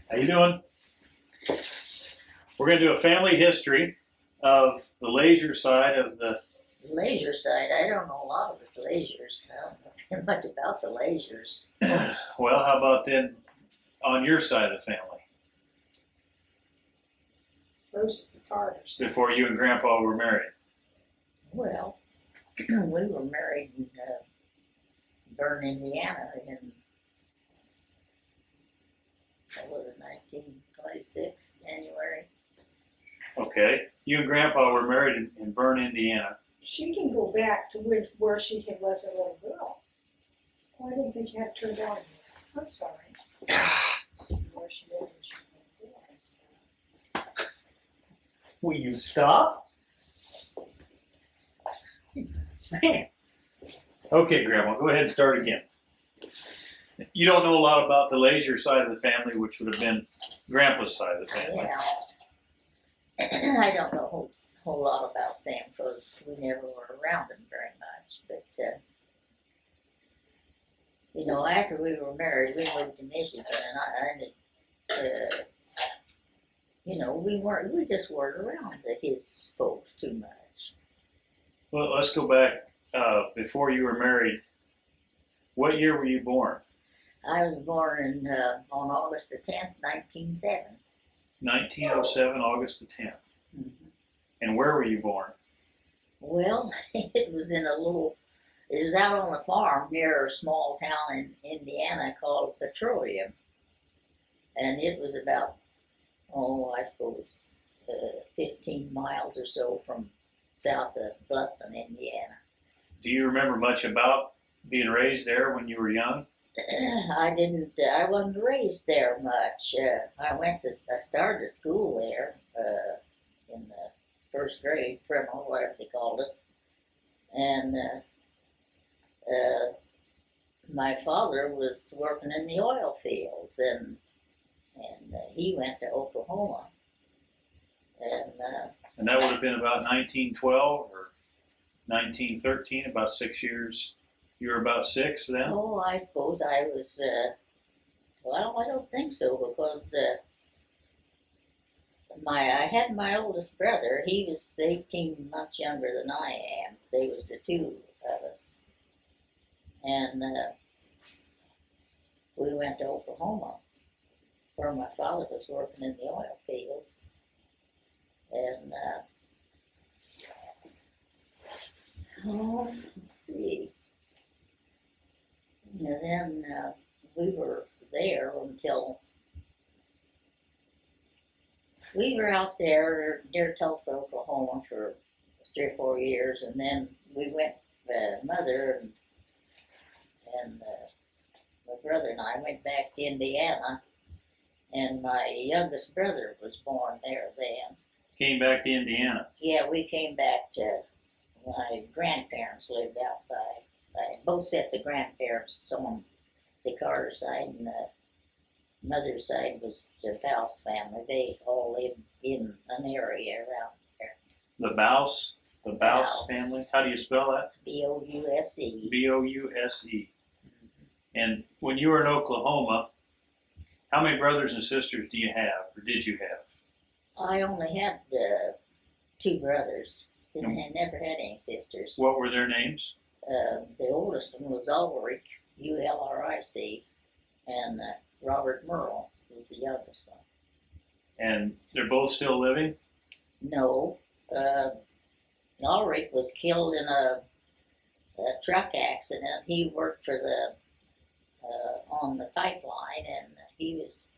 How you doing? We're going to do a family history of the Laisure side of the. Laisure side, I don't know a lot of the Laisures. I don't know much about the Laisures. Well, how about then on your side of the family? Versus the Carters. Before you and Grandpa were married. Well, we were married in Bern, Indiana in, what was it, 1926, January. Okay. You and Grandpa were married in Bern, Indiana. She can go back to where she was a little girl. Oh, I didn't think you had to turn down here. I'm sorry. Where she lived when she was a little girl. Will you stop? Man. Okay, Grandma, go ahead and start again. You don't know a lot about the Laisure side of the family, which would have been Grandpa's side of the family. Yeah. I don't know a whole lot about them because we never were around them very much. But, after we were married, we moved to Michigan, and we just weren't around his folks too much. Well, let's go back. Before you were married, what year were you born? I was born on August the 10th, 1907. 1907, August the 10th. Mm-hmm. And where were you born? Well, it was out on a farm near a small town in Indiana called Petroleum. And it was about, I suppose, 15 miles or so from south of Bluffton, Indiana. Do you remember much about being raised there when you were young? I wasn't raised there much. I started school there in the first grade, primal, whatever they called it. And my father was working in the oil fields, and he went to Oklahoma. And that would have been about 1912 or 1913, about 6 years. You were about 6 then? Oh, I suppose I was, I don't think so, because I had my oldest brother. He was 18 months younger than I am. They was the two of us. And we went to Oklahoma, where my father was working in the oil fields. And, let's see. And then we were there until we were out there near Tulsa, Oklahoma for 3 or 4 years, and then we went, mother and my brother and I went back to Indiana, and my youngest brother was born there then. Came back to Indiana. Yeah, we came back to, my grandparents lived out by both sets of grandparents on the Carter side, and the mother's side was the Bouse family. They all lived in an area around there. The Bouse family. How do you spell that? Bouse. Bouse. And when you were in Oklahoma, how many brothers and sisters do you have, or did you have? I only had 2 brothers. I never had any sisters. What were their names? The oldest one was Ulrich, Ulric, and Robert Merle was the youngest one. And they're both still living? No. Ulrich was killed in a truck accident. He worked for on the pipeline, and he was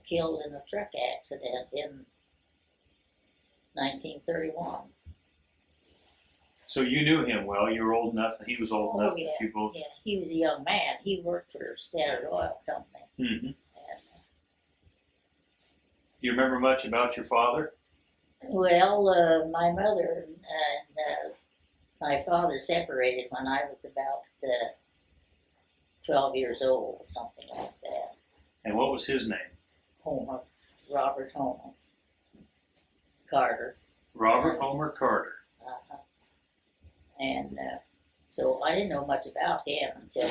killed in a truck accident in 1931. So you knew him well. You were old enough, and he was old enough that you both. Yeah, he was a young man. He worked for Standard Oil Company. Mm-hmm. And, Do you remember much about your father? well, my mother and my father separated when I was about 12 years old, something like that. And what was his name? Homer, Robert Homer Carter. Robert Homer Carter. Uh-huh. And so I didn't know much about him until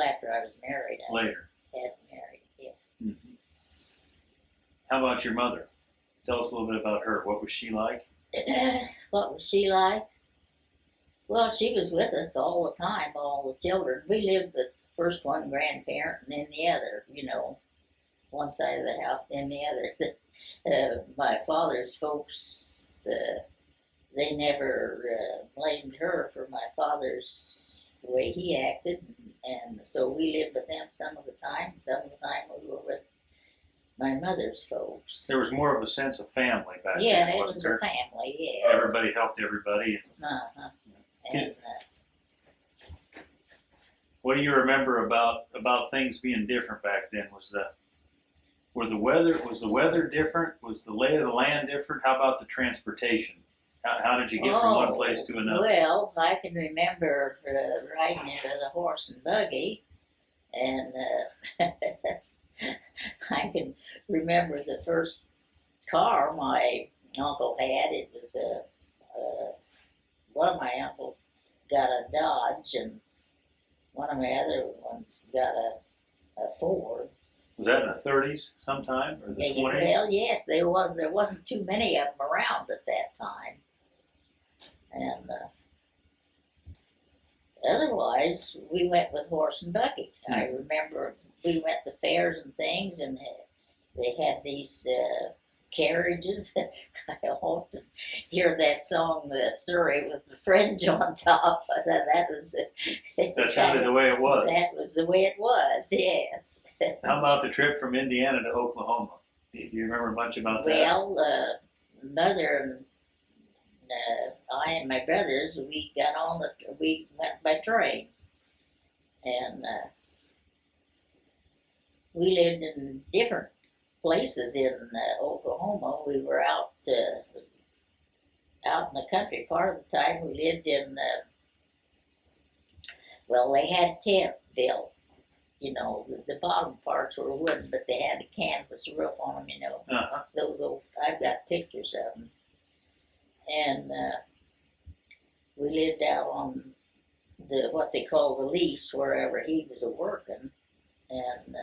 after I was married. Later. had married. Yeah. Mm-hmm. How about your mother? Tell us a little bit about her. What was she like? What was she like? Well, she was with us all the time, all the children. We lived with first one grandparent and then the other, one side of the house, then the other. My father's folks, they never blamed her for my father's the way he acted, and so we lived with them some of the time. Some of the time we were with my mother's folks. There was more of a sense of family back Yeah, then, it wasn't was there? a family. Yes. Everybody helped everybody. Uh-huh. Can- And, What do you remember about things being different back then? Was the weather different? Was the lay of the land different? How about the transportation? How did you get from one place to another? Well, I can remember riding into the horse and buggy, and I can remember the first car my uncle had. It was one of my uncles got a Dodge, and one of my other ones got a Ford. Was that in the 30s sometime or the 20s? Well, yes, there wasn't too many of them around at that time, and otherwise we went with horse and buggy. I remember we went to fairs and things, and they had these carriages. I often hear that song, Surrey, with the fringe on top. That was That's kind of the way it was. That was the way it was. Yes. How about the trip from Indiana to Oklahoma? Do you remember much about that? Well, mother and I and my brothers, we went by train, and we lived in different places in Oklahoma. We were out in the country part of the time. We lived in they had tents built. The bottom parts were wooden, but they had a canvas roof on them. Uh-huh. Those old, I've got pictures of them. And we lived out on what they call the lease, wherever he was working, and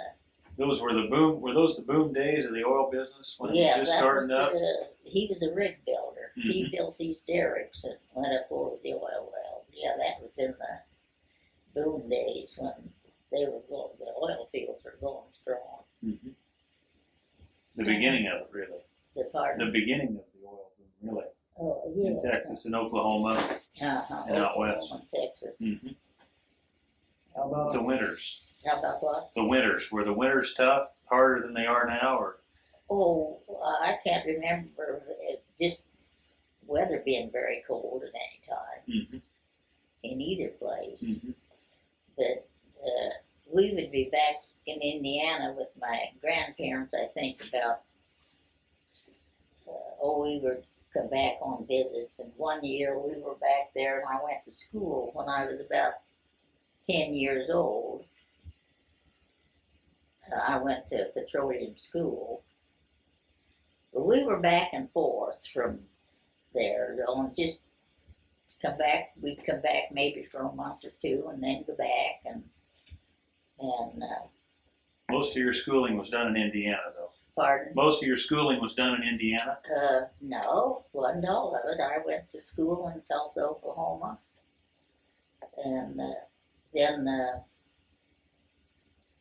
Those were those the boom days of the oil business when it was just starting up? He was a rig builder. Mm-hmm. He built these derricks that went up over the oil well. Yeah, that was in the boom days when the oil fields were going strong. Mm-hmm. The beginning of it, really. The beginning of the oil boom, really. Oh, yeah. In Texas and Oklahoma and out west. In Texas. Mm-hmm. How about the winters? How about what? The winters. Were the winters tough, harder than they are now, or? Oh, I can't remember just weather being very cold at any time Mm-hmm. in either place. Mm-hmm. But we would be back in Indiana with my grandparents, I think, about, we would come back on visits. And one year we were back there, and I went to school when I was about 10 years old. I went to petroleum school. But we were back and forth from there on just to come back. We'd come back maybe for a month or two and then go back. And Most of your schooling was done in Indiana, though. Pardon? Most of your schooling was done in Indiana? No, wasn't all of it. I went to school in Tulsa, Oklahoma. And then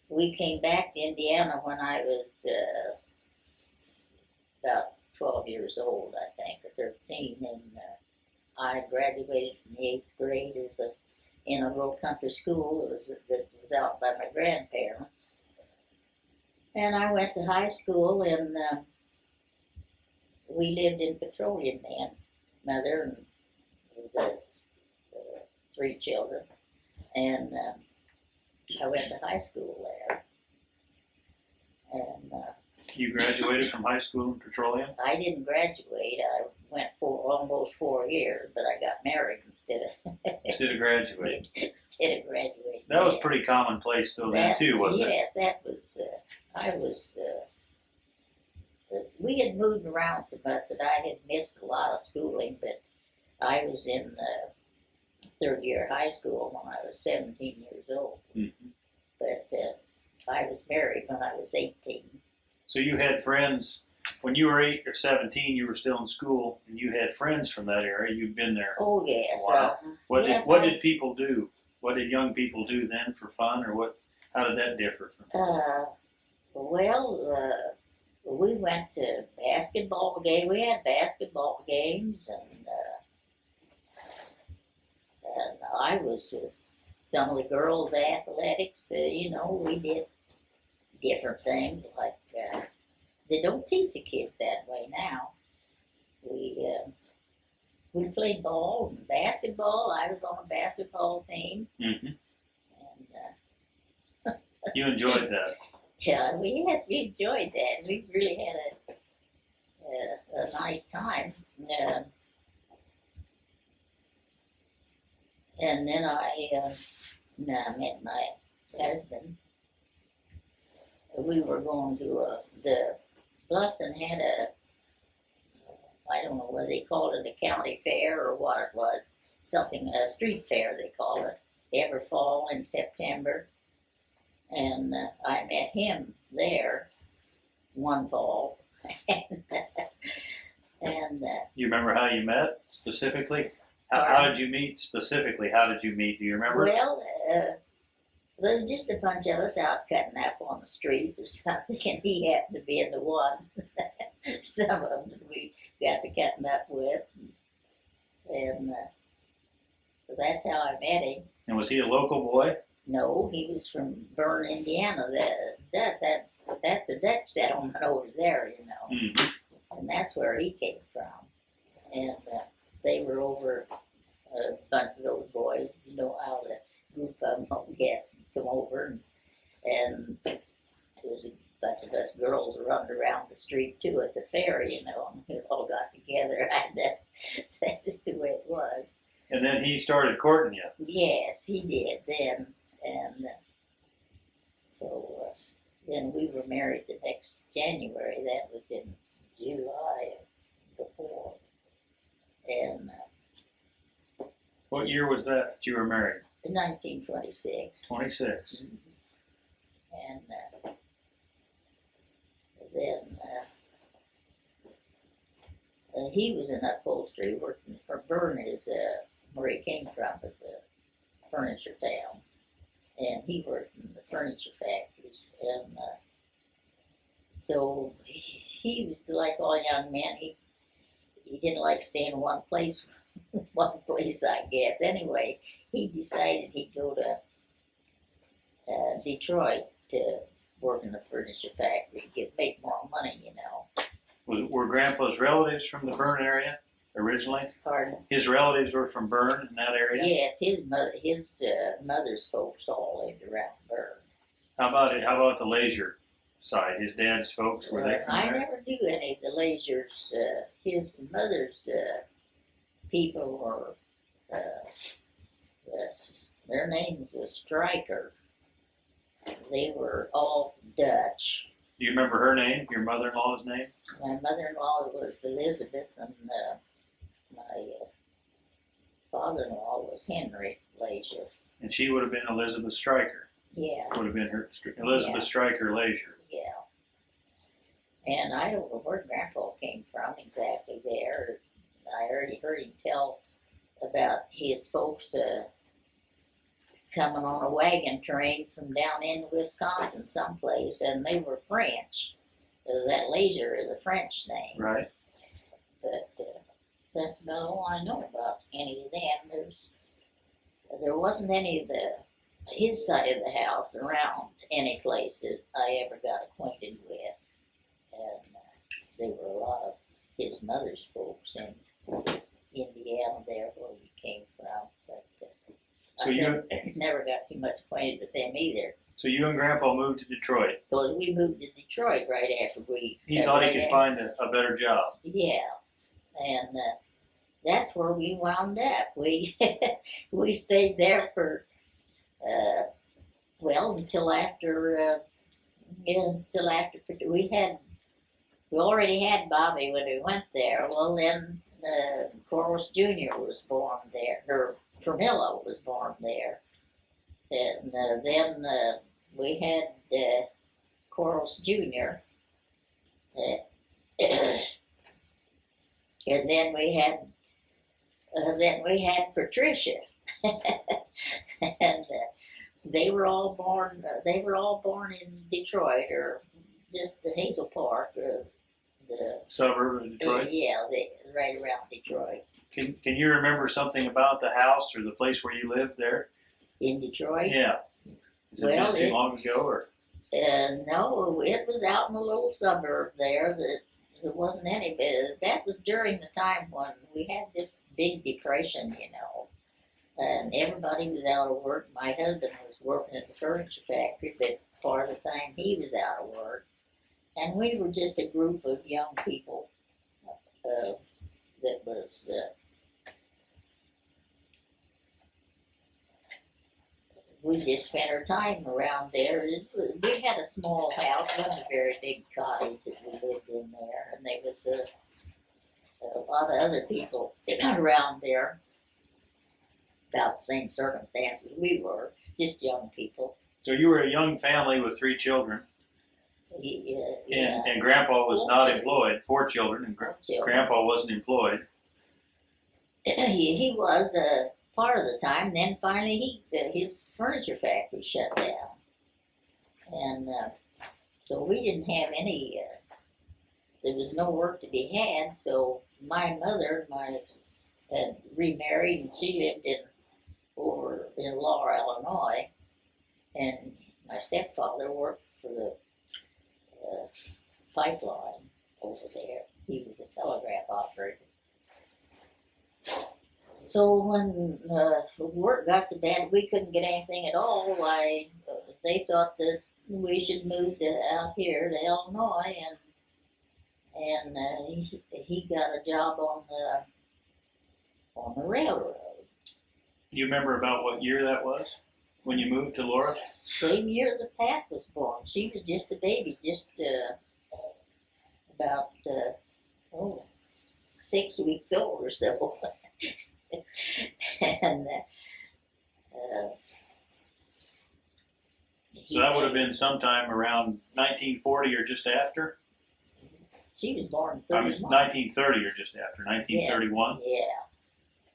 we came back to Indiana when I was about 12 years old, I think, or 13. And I graduated from the 8th grade in a little country school that was out by my grandparents. And I went to high school, and we lived in Petroleum then, mother and the 3 children. And I went to high school there. And You graduated from high school in petroleum? I didn't graduate. I went for almost 4 years, but I got married instead of Instead of graduating. instead of graduating. That was pretty commonplace still then, too, wasn't it? Yes, that was. We had moved around so much that I had missed a lot of schooling, but I was in 3rd year high school when I was 17 years old. Mm-hmm. But I was married when I was 18. So you had friends when you were 8 or 17. You were still in school, and you had friends from that area. You'd been there. Oh yes. Wow. What yes, did what did people do? What did young people do then for fun, or what? How did that differ from? We went to basketball game. We had basketball games, and I was with some of the girls' athletics. We did different things like they don't teach the kids that way now. We played ball and basketball. I was on a basketball team, Mm-hmm. and You enjoyed that. yeah, we enjoyed that. We really had a nice time. And then I met my husband. We were going to the Bluffton had I don't know what they called it, a county fair or what it was, a street fair they called it, every fall in September. And I met him there one fall. and You remember how you met specifically? How did you meet specifically? How did you meet? Do you remember? Well, there was just a bunch of us out cutting up on the streets or something, and he happened to be in the one. Some of them we got to cutting up with, and so that's how I met him. And was he a local boy? No, he was from Bern, Indiana. That's a Dutch settlement over there, Mm. and that's where he came from. And they were over a bunch of those boys, how the group of them come over, and there was a bunch of us girls running around the street too at the fair, and we all got together. That's just the way it was. And then he started courting you. Yes, he did then, and so then we were married the next January. That was in July before, and What year was that you were married? 1926. 26. And then he was in upholstery working for Bern, where he came from, was a furniture town. And he worked in the furniture factories. And so he was like all young men. He didn't like staying in one place, I guess. Anyway, he decided he'd go to Detroit to work in the furniture factory, make more money, Were Grandpa's relatives from the Bern area originally? Pardon? His relatives were from Bern in that area? Yes, his mother's folks all lived around Bern. How about the Laisure side? His dad's folks, were they from I there? never knew any of the Laisures. His mother's people were, their names was Stryker. They were all Dutch. Do you remember her name, your mother-in-law's name? My mother-in-law was Elizabeth, and my father-in-law was Henry Laisure. And she would have been Elizabeth Stryker. Yeah, Would have been her Elizabeth Stryker Laisure. yeah. And I don't know where Grandpa came from exactly there. I already heard him tell about his folks coming on a wagon train from down in Wisconsin someplace, and they were French. That Laisure is a French name. Right. But that's about all I know about any of them. There wasn't any of his side of the house around any place that I ever got acquainted with. And there were a lot of his mother's folks in Indiana there where he came from. But So I never got too much acquainted with them either. So you and Grandpa moved to Detroit. Because we moved to Detroit right after He thought he could find a better job. Yeah, and that's where we wound up. We we stayed there for until after we already had Bobby when we went there. Well, then Corliss Jr. was born there, or Pramila was born there, and then we had Quarles Jr. Uh, and then we had Patricia, and they were all born. They were all born in Detroit, or just the Hazel Park, the Suburb of Detroit. yeah, right around Detroit. Can you remember something about the house or the place where you lived there? In Detroit? Yeah. Is it Well, been too long ago, or? No, it was out in a little suburb there that there wasn't any. That was during the time when we had this big depression, and everybody was out of work. My husband was working at the furniture factory, but part of the time he was out of work, and we were just a group of young people that was. We just spent our time around there. We had a small house, wasn't a very big cottage that we lived in there, and there was a lot of other people around there about the same circumstances we were, just young people. So you were a young family with 3 children, Yeah. and Grandpa was 4 not children. employed. 4 children, and Children. Grandpa wasn't employed. He was part of the time. Then finally, his furniture factory shut down, and so we didn't have any. There was no work to be had. So my mother, had remarried, and she lived over in Laura, Illinois, and my stepfather worked for the pipeline over there. He was a telegraph operator. So when work got so bad we couldn't get anything at all, they thought that we should move out here to Illinois, and he got a job on the railroad. You remember about what year that was when you moved to Laura? Same year that Pat was born. She was just a baby, just about 6 weeks old or so. And So that would have been sometime around 1940 or just after? she was born in I was 31. 1930 or just after, 1931. Yeah,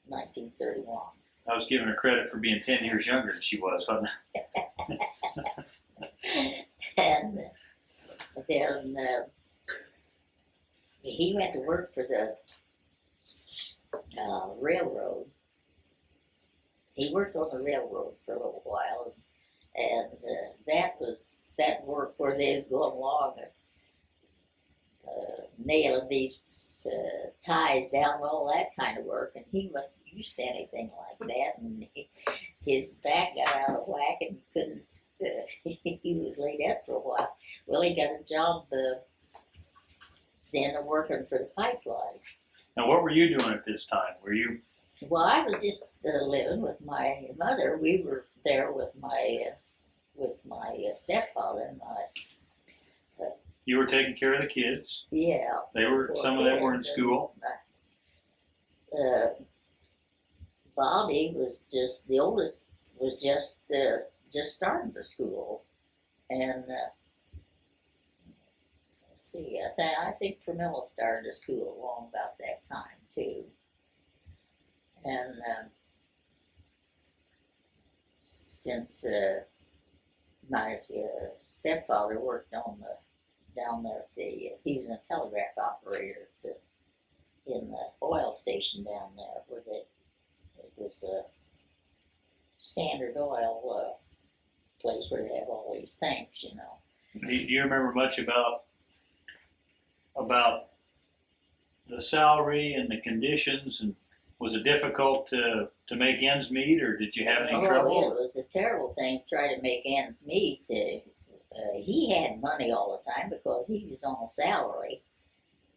1931. I was giving her credit for being 10 years younger than she was, wasn't And then he went to work for the railroad. He worked on the railroad for a little while, and that work where they was going along, nailing these ties down, all that kind of work, and he wasn't used to anything like that, and his back got out of whack and couldn't. He was laid up for a while. Well, he got a job then working for the pipeline. Now, what were you doing at this time? Were you? Well, I was just living with my mother. We were there with my stepfather and my. You were taking care of the kids. Yeah. They were. Some of them were in kids, school. and, Bobby was just the oldest. Was just starting the school, and let's see. I think Pramila started the school along about that time too, and since my stepfather worked down there at he was a telegraph operator in the oil station down there where it was a Standard Oil place where they have all these tanks, Do you remember much about the salary and the conditions, and was it difficult to make ends meet, or did you have any trouble? It was a terrible thing to try to make ends meet. He had money all the time because he was on a salary,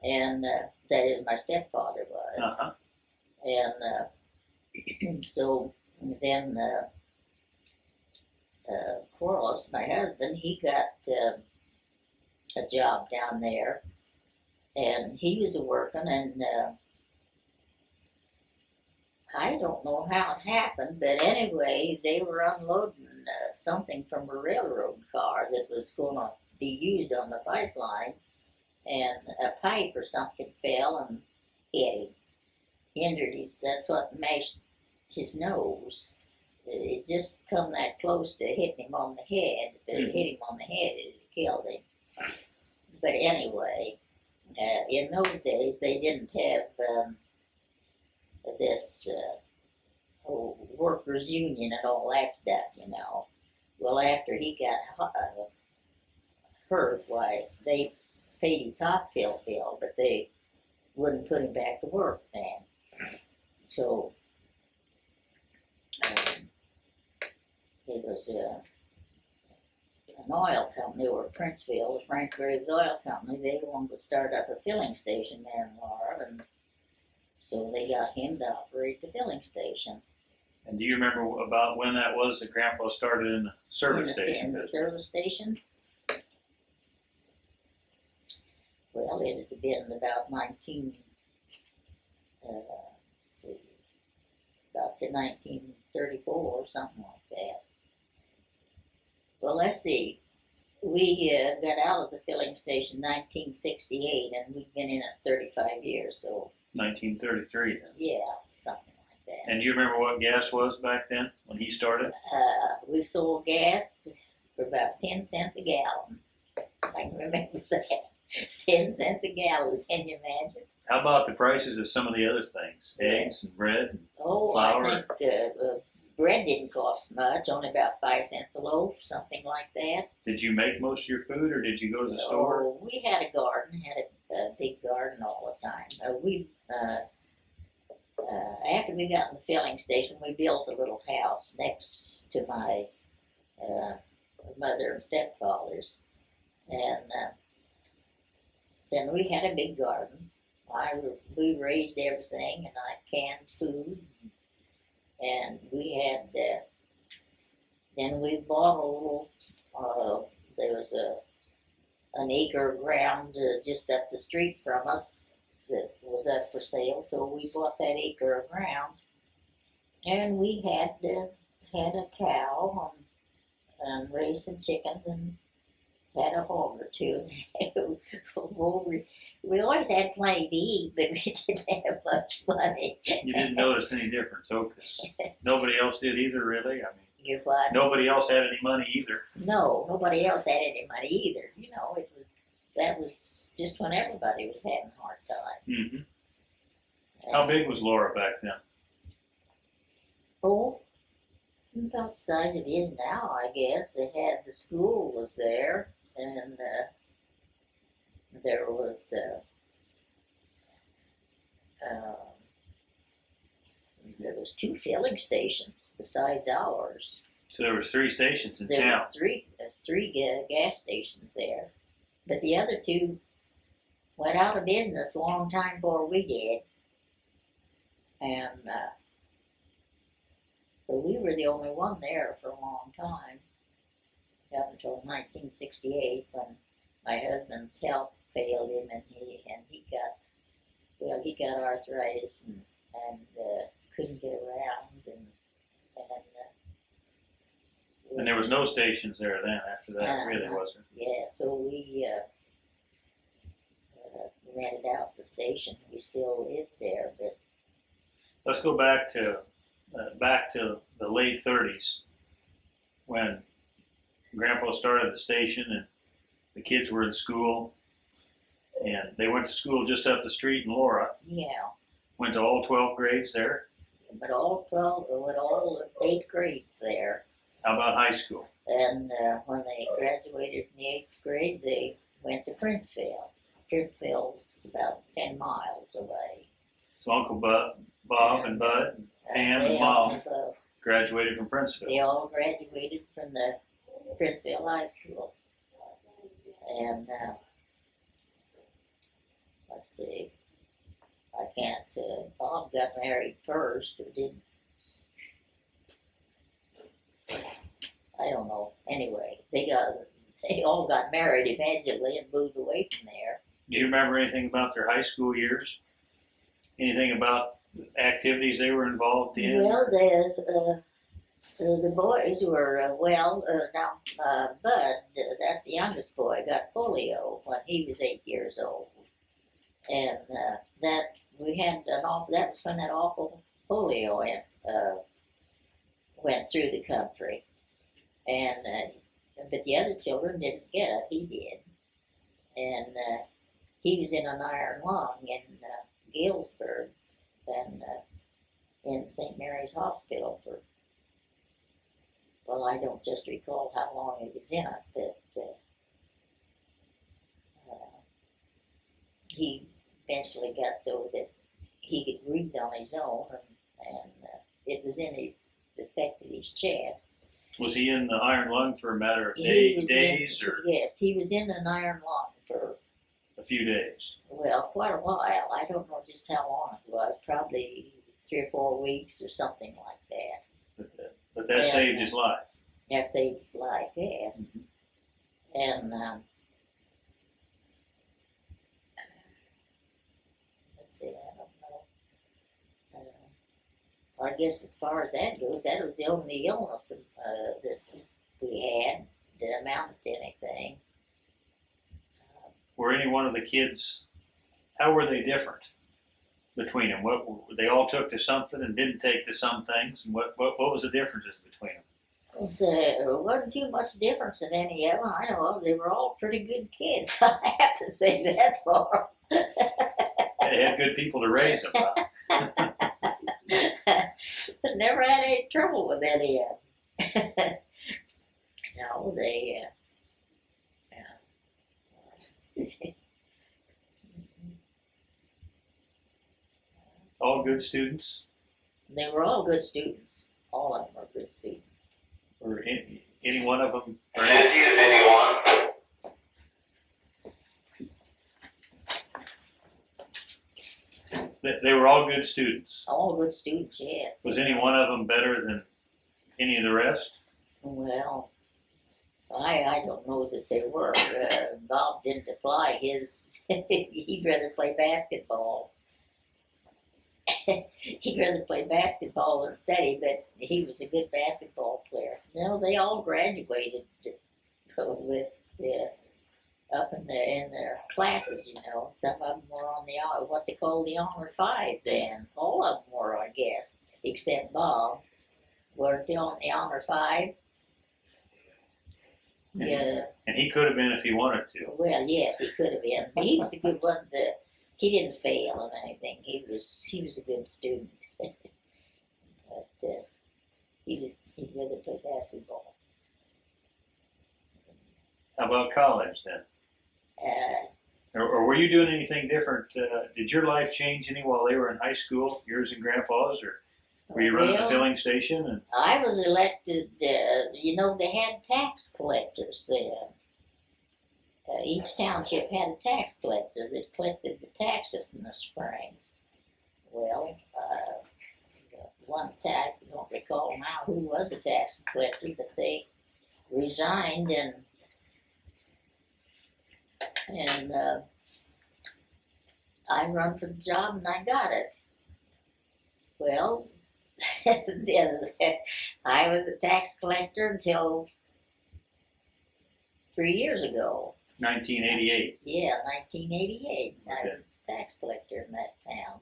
and that is my stepfather was. Uh-huh. And so then Quarles, my husband, he got a job down there, and he was working, and I don't know how it happened, but anyway, they were unloading something from a railroad car. that was gonna be used on the pipeline, and a pipe or something fell and hit him. Injured his, that's what mashed his nose. It just come that close to hitting him on the head. If it hit him on the head, it killed him. But anyway, in those days they didn't have this workers' union and all that stuff, you know. Well, after he got hurt, why, they paid his hospital bill, but they wouldn't put him back to work then. So, it was an oil company over Princeville, Frank Graves Oil Company. They wanted to start up a filling station there in Laura, and so they got him to operate the filling station. And do you remember about when that was that Grandpa started in the service station? In the service station? Well, it had been about 1934 or something like that. Well, let's see. We got out of the filling station 1968, and we've been in it 35 years, so. 1933 then. Yeah, something like that. And do you remember what gas was back then when he started? We sold gas for about 10 cents a gallon. I can remember that. 10 cents a gallon, can you imagine? How about the prices of some of the other things? Eggs and bread and flour? I think bread didn't cost much, only about 5 cents a loaf, something like that. Did you make most of your food, or did you go to the store? Oh, we had a garden, had a big garden all the time. After we got in the filling station, we built a little house next to my mother and stepfather's, and then we had a big garden. We raised everything, and I canned food, and we had. Then we bought a little. There was an acre of ground just up the street from us that was up for sale, so we bought that acre of ground, and we had a cow and raised some chickens and had a hog or two. We always had plenty to eat, but we didn't have much money. You didn't notice any difference, because nobody else did either, really. I mean, You what? nobody else had any money either. No, nobody else had any money either. You know, that was just when everybody was having hard times. Mm-hmm. How big was Laura back then? Oh, about the size it is now, I guess. They had, the school was there, and there was two filling stations besides ours. So there was 3 stations in There town. was three gas stations there, but the other 2 went out of business a long time before we did, and so we were the only one there for a long time, up until 1968 when my husband's health failed him, and he got arthritis and couldn't get around, And there was no stations there then after that, really, was there? Yeah, so we rented out the station. We still lived there, but Let's go back to the late 30s when Grandpa started the station and the kids were in school, and they went to school just up the street in Laura. yeah, Went to all 12 grades there. but all 8 grades there. How about high school? And when they graduated in the 8th grade, they went to Princeville. Princeville was about 10 miles away. So Uncle Bob and Bud, and Pam and Mom graduated from Princeville. They all graduated from the Princeville High School. And let's see, Bob got married first, or didn't. I don't know. Anyway, they all got married eventually and moved away from there. Do you remember anything about their high school years? Anything about activities they were involved in? Well, The boys were, now, Bud, that's the youngest boy, got polio when he was 8 years old. And that was when that awful polio went through the country. And but the other children didn't get it. He did, and he was in an iron lung in Galesburg, and in St. Mary's Hospital for. Well, I don't just recall how long he was in it, but he eventually got so that he could breathe on his own, and it was affected his chest. Was he in the iron lung for a matter of days or? Yes, he was in an iron lung for a few days. Well, quite a while. I don't know just how long it was. Probably 3 or 4 weeks or something like that. But that saved his life. That saved his life, yes. Mm-hmm. And let's see, I don't know. I guess as far as that goes, that was the only illness that we had that amounted to anything. Were any one of the kids? How were they different between them? What they all took to something and didn't take to some things, and what was the differences between them? There wasn't too much difference in any of them. I know they were all pretty good kids. I have to say that for them. They had good people to raise them. Huh? Never had any trouble with any of them. No, they. All good students. They were all good students. All of them were good students. Or any one of them? Negative anyone. They were all good students. All good students, yes. Was any one of them better than any of the rest? Well, I don't know that they were. Bob didn't apply his. He'd rather play basketball. He'd rather play basketball than study, but he was a good basketball player. They all graduated with up in their classes. Some of them were on what they call the honor five. Then all of them were, I guess, except Bob. Weren't they on the honor five? Yeah. And he could have been if he wanted to. Well, yes, he could have been. But he was a good one. He didn't fail in anything. He was a good student. But he'd rather play basketball. How about college then? Or were you doing anything different? Did your life change any while they were in high school, yours and Grandpa's, or were you running a filling station? And I was elected. They had tax collectors then. Each township had a tax collector that collected the taxes in the spring. Well, one time, I don't recall now who was the tax collector, but they resigned and I run for the job and I got it. Well, I was a tax collector until 3 years ago. 1988. Yeah, 1988. Okay. I was a tax collector in that town.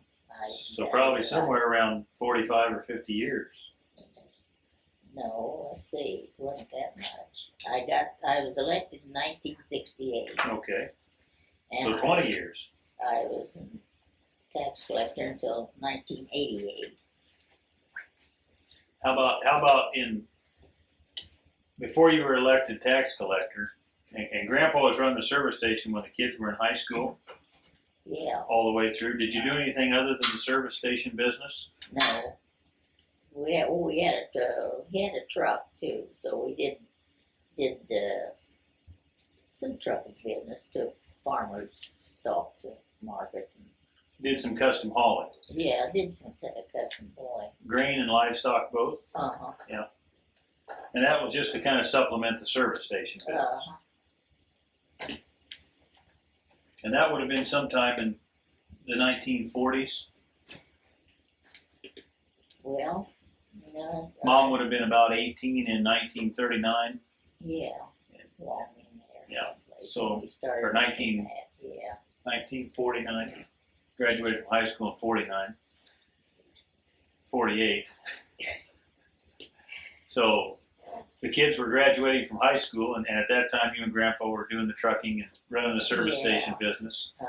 So probably somewhere around 45 or 50 years. No, let's see, it wasn't that much. I was elected in 1968. Okay. And So 20 years. I was a tax collector until 1988. How about before you were elected tax collector, and Grandpa was running the service station when the kids were in high school? Yeah. All the way through. Did you do anything other than the service station business? No. We had a truck too, so we did some trucking business, took farmers' stock to market. Did some custom hauling. Yeah, I did some custom hauling. Grain and livestock both? Uh-huh. Yeah. And that was just to kind of supplement the service station business. Uh-huh. And that would have been sometime in the 1940s? Well, Mom would have been about 18 in 1939. Yeah, well, in there. Yeah, someplace. so- We started or 19 doing that, yeah. 1949. Graduated from high school in 49. 48. So the kids were graduating from high school, and at that time, you and Grandpa were doing the trucking and running the service Yeah. station business. Uh,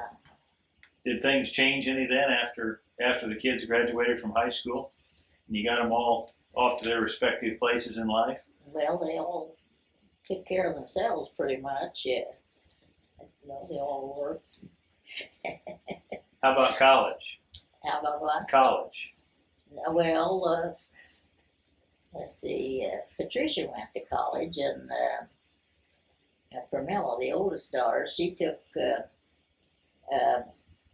Did things change any then after the kids graduated from high school, and you got them all off to their respective places in life? Well, they all took care of themselves pretty much. Yeah, they all worked. How about college? How about what? College. Well, let's see. Patricia went to college, and Pramila, the oldest daughter, she took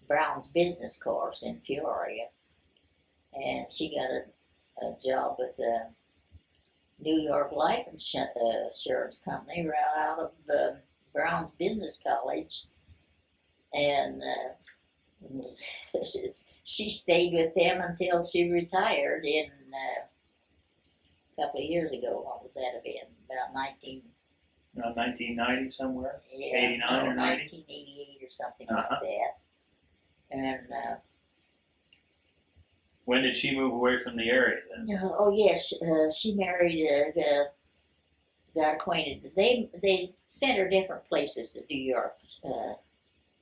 Brown's business course in Peoria, and she got a job with the New York Life Insurance Company right out of Brown's Business College, and she stayed with them until she retired in a couple of years ago. What would that have been? About 1990 somewhere. yeah, 89 or 90? 1988 or something Uh-huh. like that. And When did she move away from the area then? oh yes, she married got acquainted. They sent her different places that New York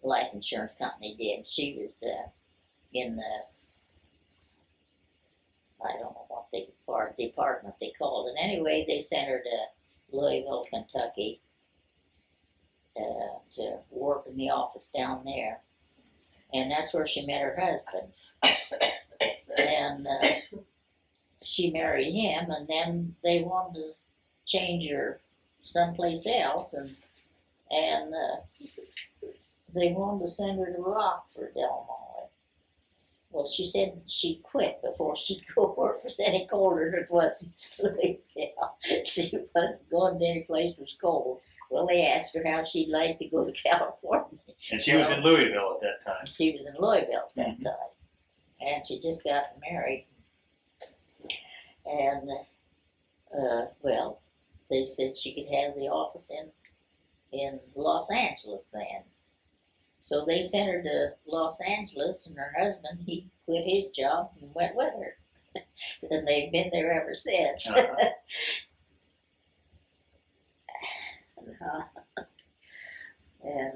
Life Insurance Company did. She was in the, I don't know what department they called it. Anyway, they sent her to Louisville, Kentucky, to work in the office down there, and that's where she met her husband. And she married him, and then they wanted to change her someplace else, and they wanted to send her to Rockford, Illinois. Well, she said she'd quit before she'd go work for any colder than it wasn't Louisville. She wasn't going to any place that was cold. Well, they asked her how she'd like to go to California. And she was in Louisville at that time. She was in Louisville at that Mhm. time, and she just got married. And well, they said she could have the office in Los Angeles then. So they sent her to Los Angeles, and her husband, he quit his job and went with her. And they've been there ever since. Uh-huh. And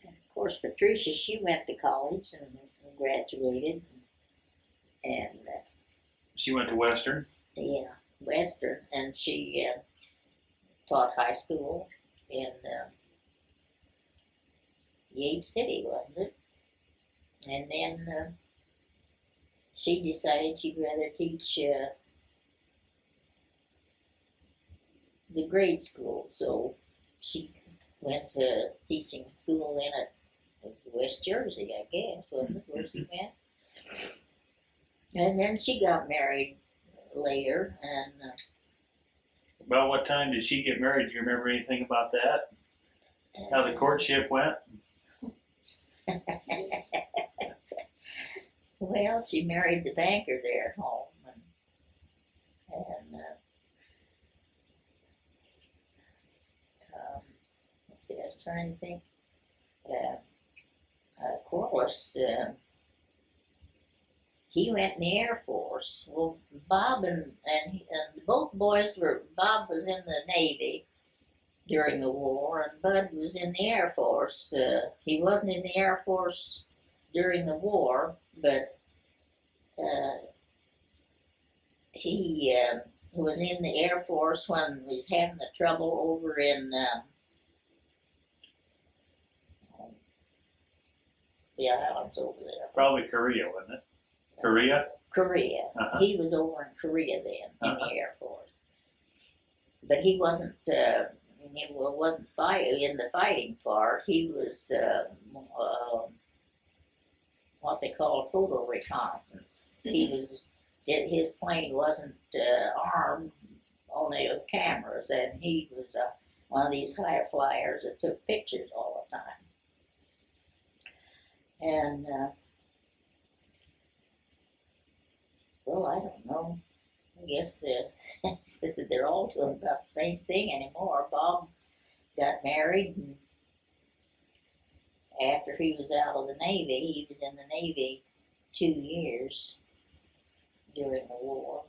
of course, Patricia, she went to college and graduated, and She went to Western. yeah, Western, and she taught high school in Yates City, wasn't it? And then she decided she'd rather teach the grade school, so she went to teaching school in West Jersey, I guess, wasn't it, where she went? And then she got married later, and About what time did she get married? Do you remember anything about that? How the courtship went? well, she married the banker there at home, and let's see, I was trying to think. Of course, he went in the Air Force. Well, Bob and both boys Bob was in the Navy during the war, and Bud was in the Air Force. He wasn't in the Air Force during the war, but he was in the Air Force when he was having the trouble over in the islands over there. Probably Korea, wasn't it? Korea? Korea. Uh-huh. He was over in Korea then, in Uh-huh. the Air Force. But he wasn't in the fighting part. He was what they call photo reconnaissance. His plane wasn't armed only with cameras, and he was one of these high flyers that took pictures all the time. And Well, I don't know. I guess they're all doing about the same thing anymore. Bob got married, and after he was out of the Navy, he was in the Navy 2 years during the war,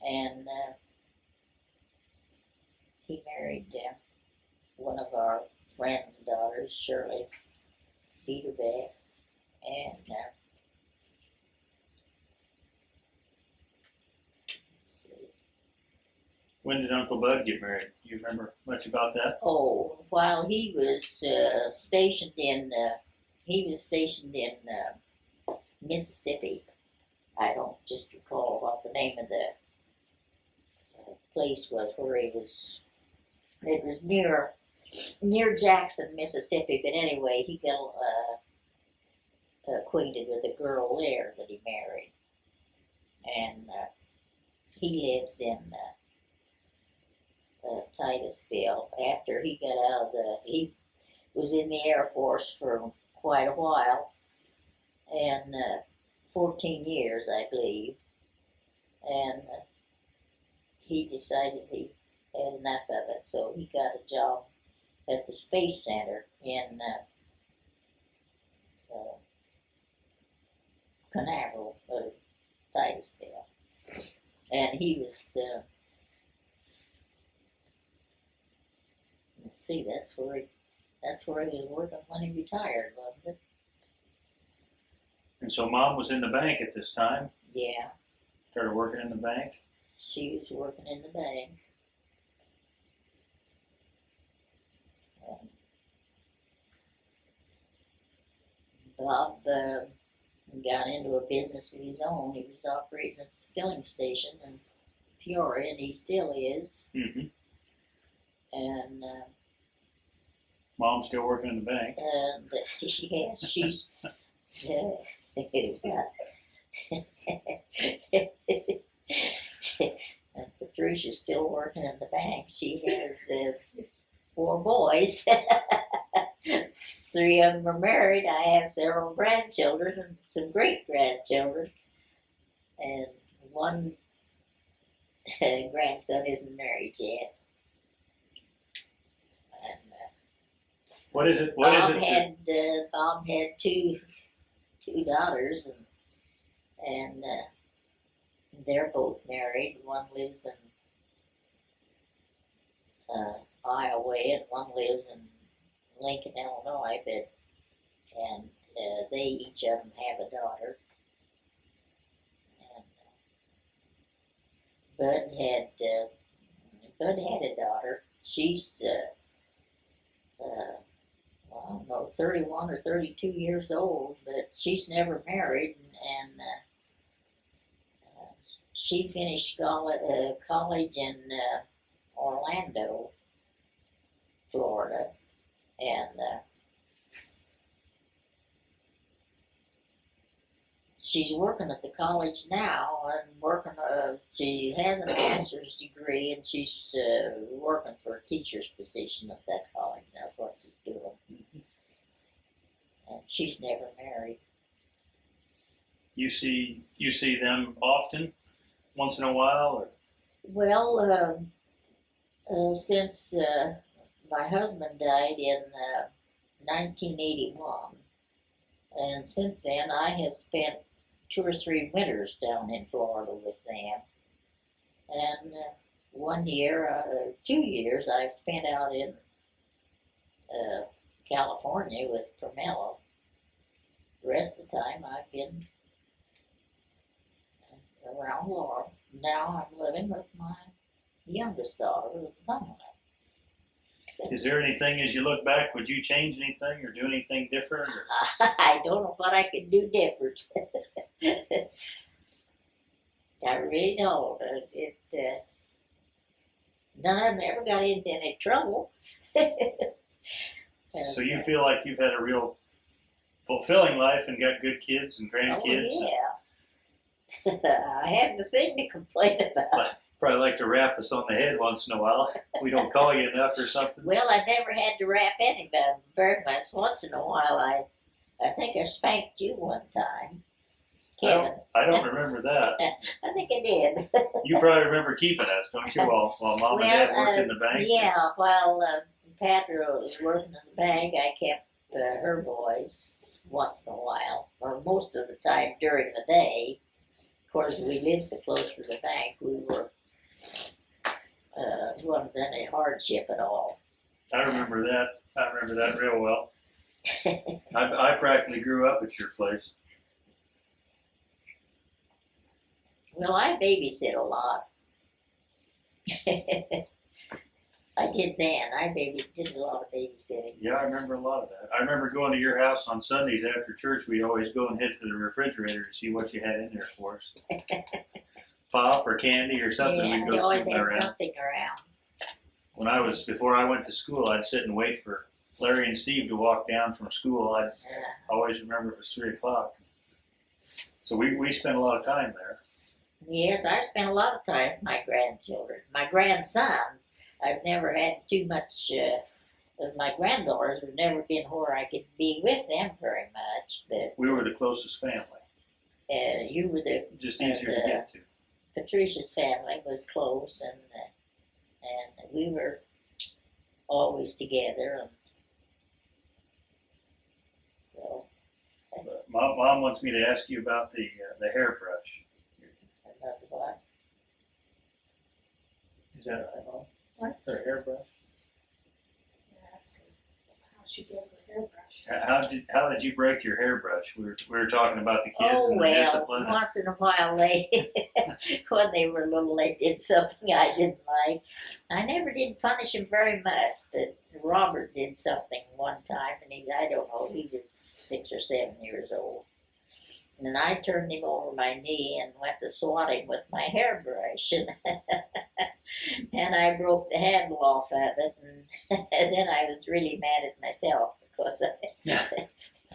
and he married one of our friend's daughters, Shirley Peterbeck, and let's see. When did Uncle Bud get married? Do you remember much about that? Oh, while he was stationed in Mississippi. I don't just recall what the name of the place was where he was. It was near Jackson, Mississippi. But anyway, he got acquainted with a girl there that he married, and he lives in Titusville. After he got out of he was in the Air Force for quite a while, and 14 years, I believe, and he decided he had enough of it, so he got a job at the Space Center in Canaveral, Titusville, and he was. Let's see, that's where he was working when he retired, wasn't it? And so Mom was in the bank at this time. Yeah, Started working in the bank. she was working in the bank. Bob got into a business of his own. He was operating a filling station in Peoria, and he still is. Mm-hmm. And Mom's still working in the bank. yes, she's. And Patricia's still working in the bank. She has 4 boys. 3 of them are married. I have several grandchildren and some great grandchildren, and one grandson isn't married yet. And What is it? What is it? Bob had two daughters, and they're both married. One lives in Iowa, and one lives in Lincoln, Illinois. And they each of them have a daughter. And Bud had a daughter. She's I don't know, 31 or 32 years old, but she's never married, and she finished college in Orlando, Florida, and she's working at the college now, and she has a master's degree, and she's working for a teacher's position at that college. That's what she's doing. And she's never married. You see them often, once in a while, or? Well, since my husband died in 1981, and since then I have spent 2 or 3 winters down in Florida with them. And 1 year, 2 years I've spent out in California with Carmelo. The rest of the time I've been around Laura. Now I'm living with my youngest daughter, Donna. Is there anything, as you look back, would you change anything or do anything different? Or? I don't know what I could do different. I really don't. None of them ever got into any trouble. So you feel like you've had a real fulfilling life and got good kids and grandkids? Oh, yeah. I have the thing to complain about. Probably like to rap us on the head once in a while. We don't call you enough or something. Well, I never had to rap anybody very much. Once in a while, I think I spanked you one time. Kevin. I don't remember that. I think I did. You probably remember keeping us, don't you? While Mom and Dad worked in the bank. Yeah, while Patra was working in the bank, I kept her boys once in a while, or most of the time during the day. Of course, we lived so close to the bank, we were wasn't any hardship at all. I remember that. I remember that real well. I practically grew up at your place. Well, I babysit a lot. I did then. I did a lot of babysitting. Yeah, I remember a lot of that. I remember going to your house on Sundays after church. We'd always go and head for the refrigerator to see what you had in there for us. Pop or candy or something. Yeah, We'd we go always snooping had around. something around. Before I went to school, I'd sit and wait for Larry and Steve to walk down from school. I'd always remember it was 3 o'clock. So we spent a lot of time there. Yes, I spent a lot of time with my grandchildren. My grandsons, I've never had too much of my granddaughters. Have never been where I could be with them very much. But We were the closest family. you were the Just easier to get to. Patricia's family was close, and we were always together. And so But Mom wants me to ask you about the hairbrush. another one. Is that What? her hairbrush? Ask her how she did her hairbrush. How did you break your hairbrush? We were talking about the kids Oh and the well, discipline. once in a while they, when they were little, they did something I didn't like. I never did punish him very much, but Robert did something one time, and I don't know, he was 6 or 7 years old. And I turned him over my knee and went to swat him with my hairbrush, and I broke the handle off of it, and then I was really mad at myself because I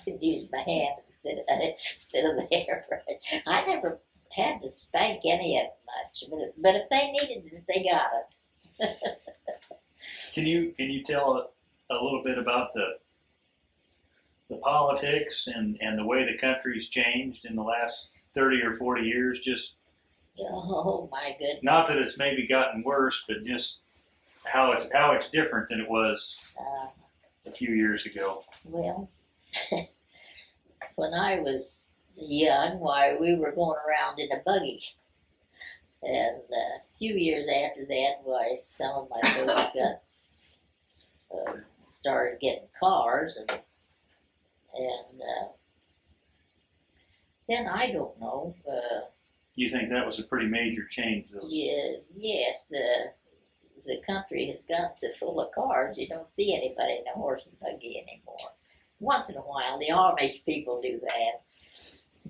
didn't use my hand instead of the hairbrush. I never had to spank any of them much, but if they needed it, they got it. Can you tell a little bit about the politics and the way the country's changed in the last 30 or 40 years? Just Oh my goodness! not that it's maybe gotten worse, but just how it's different than it was a few years ago. Well, when I was young, why we were going around in a buggy, and a few years after that, why some of my folks got started getting cars, and then I don't know. You think that was a pretty major change? Yes, the country has got so full of cars. You don't see anybody in a horse and buggy anymore. Once in a while, the Amish people do that,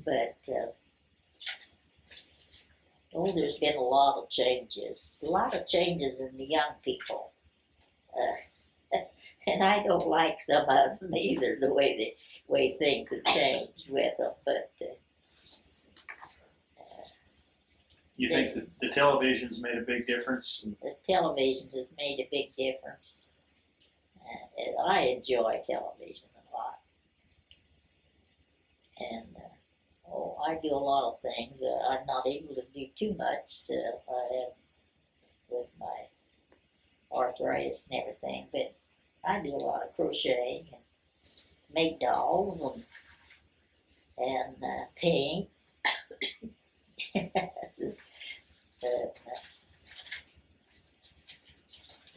but there's been a lot of changes. A lot of changes in the young people, and I don't like some of them either. The way things have changed with them, but. You think that the television's made a big difference? The television has made a big difference. And I enjoy television a lot. And, I do a lot of things. I'm not able to do too much with my arthritis and everything, but I do a lot of crocheting and make dolls and paint.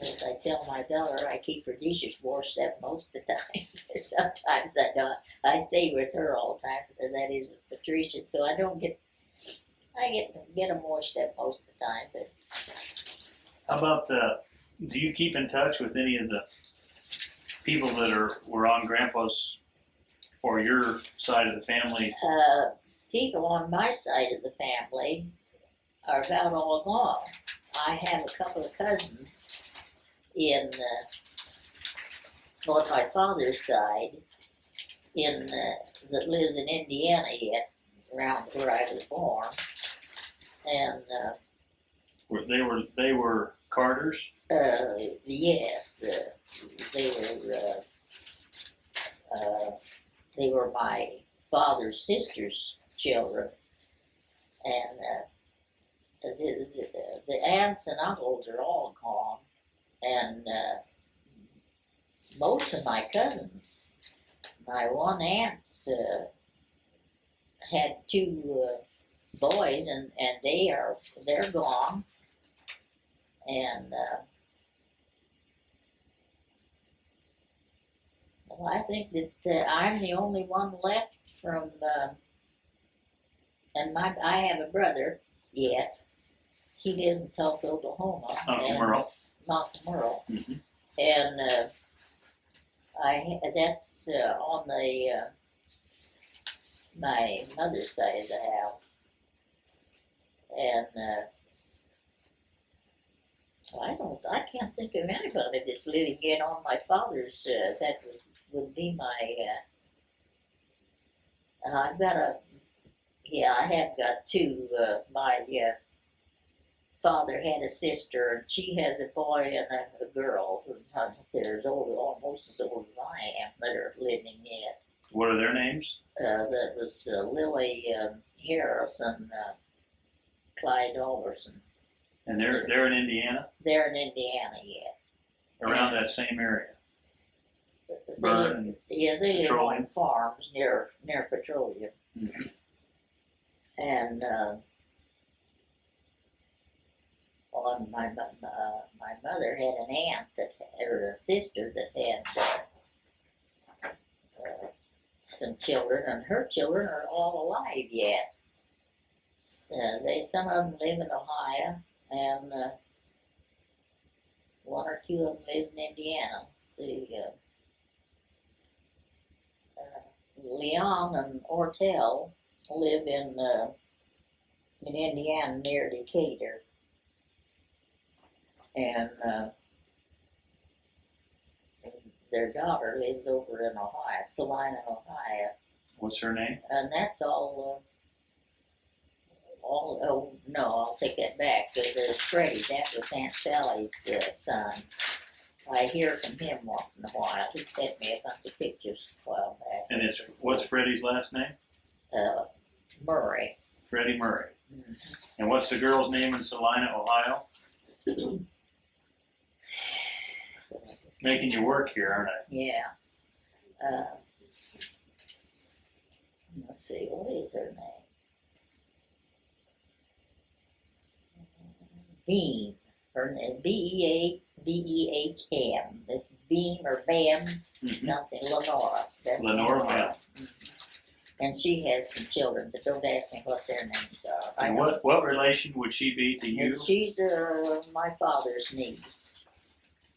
As I tell my daughter, I keep her dishes washed up most of the time. Sometimes I don't. I stay with her all the time, or that is with Patricia, so I don't get. I get them washed up most of the time. But how about do you keep in touch with any of the people that were on Grandpa's or your side of the family? People on my side of the family are about all gone. I have a couple of cousins on my father's side that lives in Indiana yet, around where I was born, and they were Carters. yes, they were my father's sister's children. and the aunts and uncles are all gone, and most of my cousins. My one aunt's had two boys, and they're gone, and well, I think that I'm the only one left from. And I have a brother yet. He lives in Tulsa, Oklahoma. Uncle Merle. Uncle Merle. Mm-hmm. And that's on the my mother's side of the house. And I can't think of anybody that's living in on my father's. That would be my. I have got two. My father had a sister, and she has a boy and a girl who they're almost as old as I am, that are living yet. What are their names? That was Lily Harris and Clyde Alderson. And they're in Indiana? They're in Indiana yet. Around that same area? They live Petroleum? on farms near Petroleum. Mm-hmm. And my mother had an aunt or a sister that had some children, and her children are all alive yet. Some of them live in Ohio, and one or two of them live in Indiana. See, Leon and Ortel live in Indiana near Decatur, and their daughter lives over in Ohio, Salina, Ohio. What's her name? And that's all. Oh no, I'll take that back. There's Freddie. That was Aunt Sally's son. I hear from him once in a while. He sent me a bunch of pictures a while back. And what's Freddie's last name? Murray. Freddie Murray. Mm-hmm. And what's the girl's name in Salina, Ohio? Making you work here, aren't I? Yeah. Let's see, what is her name? Beam. Her name Beehm. Beam or Bam, Mm-hmm. something. Lenora. That's Lenora Bam. Mm-hmm. And she has some children, but don't ask me what their names are. And what relation would she be to you? And she's my father's niece.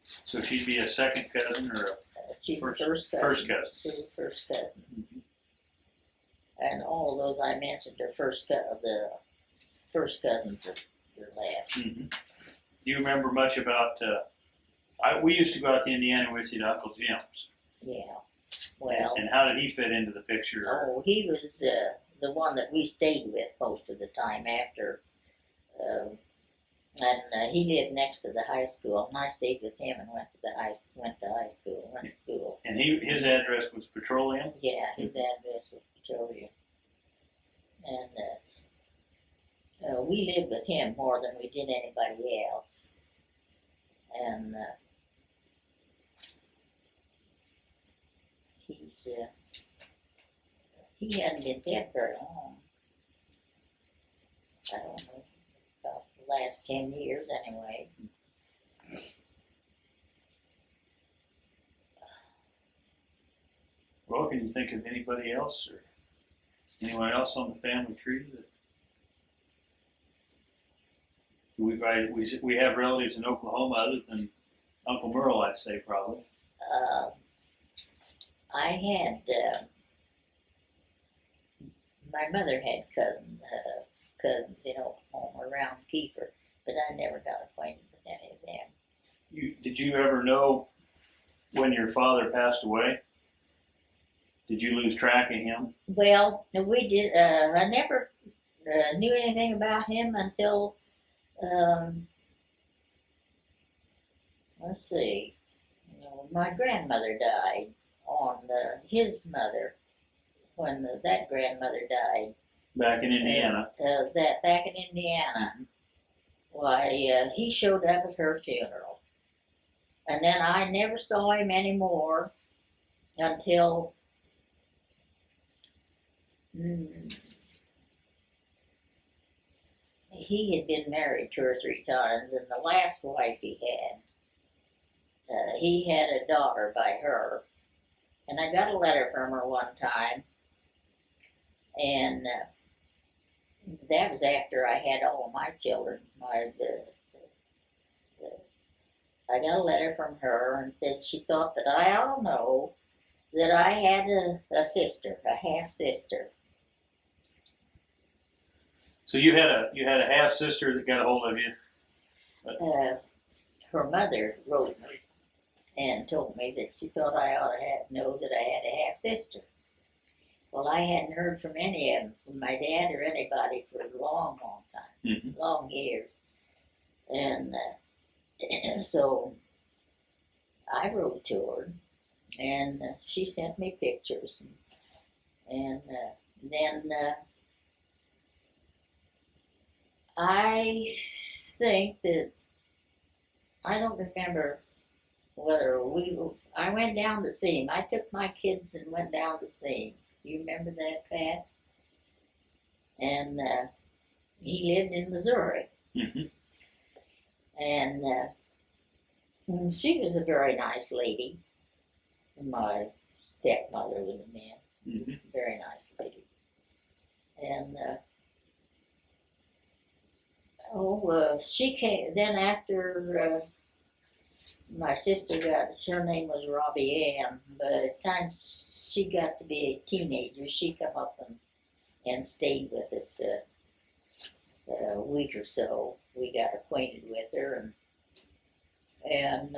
So she'd be a second cousin or a She's First- the first cousin. first cousin. She's the first cousin. Mhm. And all of those I mentioned are the first cousins of your lad. Mm-hmm. Do you remember much about? We used to go out to Indiana with you to Uncle Jim's. Yeah. Well, And how did he fit into the picture? he was the one that we stayed with most of the time after. And he lived next to the high school, and I stayed with him and went to high school. And his address was Petroleum. Yeah, his address was Petroleum. And we lived with him more than we did anybody else. And he hadn't been dead very long. I don't know, about the last 10 years anyway. Well, can you think of anybody else or anyone else on the family tree that we have relatives in Oklahoma other than Uncle Merle? I'd say probably. I had my mother had cousins, home around Kiefer, but I never got acquainted with any of them. Did you ever know when your father passed away? Did you lose track of him? Well, we did. I never knew anything about him until let's see. My grandmother died on his mother when that grandmother died, Back in Indiana. That back in Indiana. Why, he showed up at her funeral. And then I never saw him anymore until he had been married 2 or 3 times, and the last wife he had a daughter by her. And I got a letter from her one time, and that was after I had all of my children. I got a letter from her and said she thought that I ought to know that I had a sister, a half sister. So you had a half sister that got a hold of you. Her mother wrote me and told me that she thought I ought to know that I had a half sister. Well, I hadn't heard from any of them, from my dad or anybody, for a long, long time, long years. And so I wrote to her, and she sent me pictures. And then I think that, I don't remember whether I went down to see him. I took my kids and went down to see him. You remember that, Pat? And he lived in Missouri. Mm-hmm. And she was a very nice lady. My stepmother was a man. She was a very nice lady. And she came, then after my sister her name was Robbie Ann. By the time she got to be a teenager, she come up and stayed with us a week or so. We got acquainted with her, and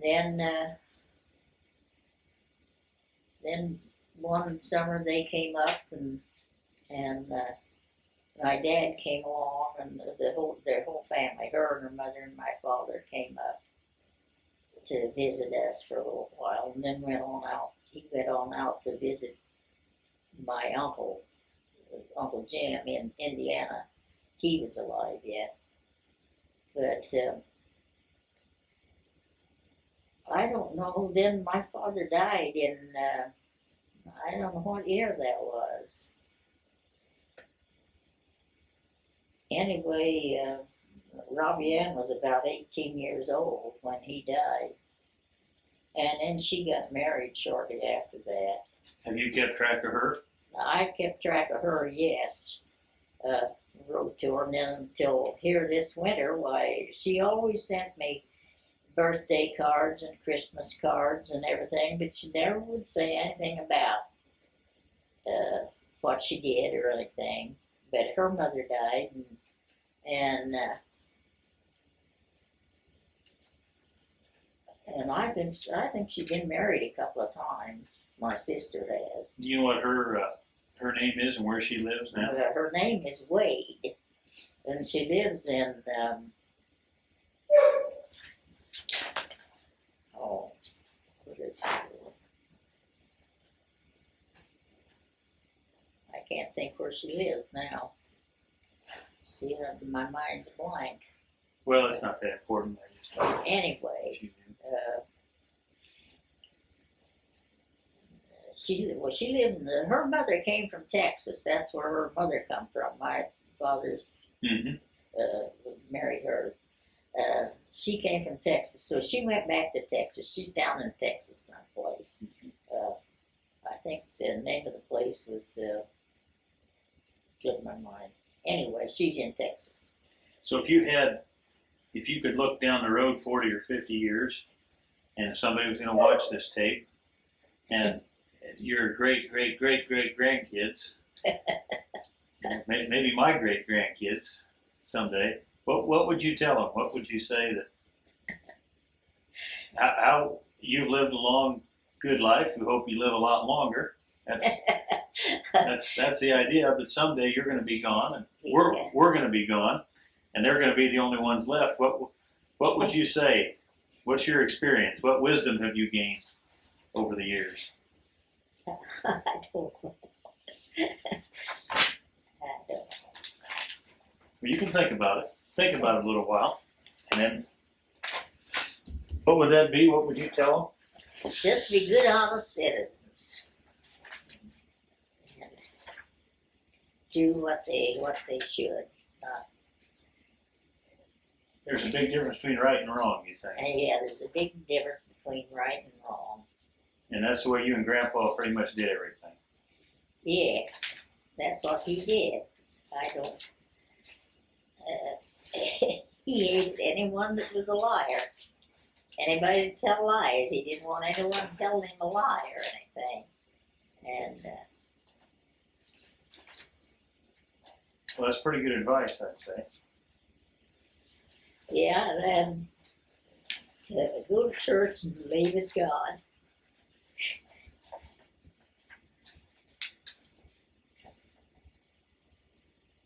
then one summer they came up, and my dad came along, and their whole family, her and her mother and my father, came up to visit us for a little while, and then he went on out to visit my Uncle Jim in Indiana. He was alive yet. But I don't know, then my father died in, I don't know what year that was. Anyway, Robbie Ann was about 18 years old when he died. And then she got married shortly after that. Have you kept track of her? I kept track of her, yes. Wrote to her, and then until here this winter, why, she always sent me birthday cards and Christmas cards and everything, but she never would say anything about what she did or anything. But her mother died, and I think she's been married a couple of times. My sister has. Do you know what her name is and where she lives now? Her name is Wade, and she lives in what is it? I can't think where she lives now. See, my mind's blank. Well, it's not that important. I just Anyway, she lives in her mother came from Texas. That's where her mother come from. My father's married her. She came from Texas, so she went back to Texas. She's down in Texas, my place. I think the name of the place was slipped my mind. Anyway, she's in Texas. So if you could look down the road 40 or 50 years, and somebody was going to watch this tape, and your great grandkids, maybe my great grandkids someday, what would you tell them? What would you say that how you've lived a long, good life? We hope you live a lot longer. That's the idea. But someday you're going to be gone, and we're going to be gone, and they're going to be the only ones left. What would you say? What's your experience? What wisdom have you gained over the years? I don't know. Well, you can think about it. Think about it a little while, and then what would that be? What would you tell Just be good, honest citizens. And do what they should. them? There's a big difference between right and wrong, you think, And yeah, there's a big difference between right and wrong. and that's the way you and Grandpa pretty much did everything. Yes, that's what he did. I don't. He hated anyone that was a liar. Anybody to tell lies. He didn't want anyone telling him a lie or anything. And Well, that's pretty good advice, I'd say. yeah, and then to go to church and believe in God.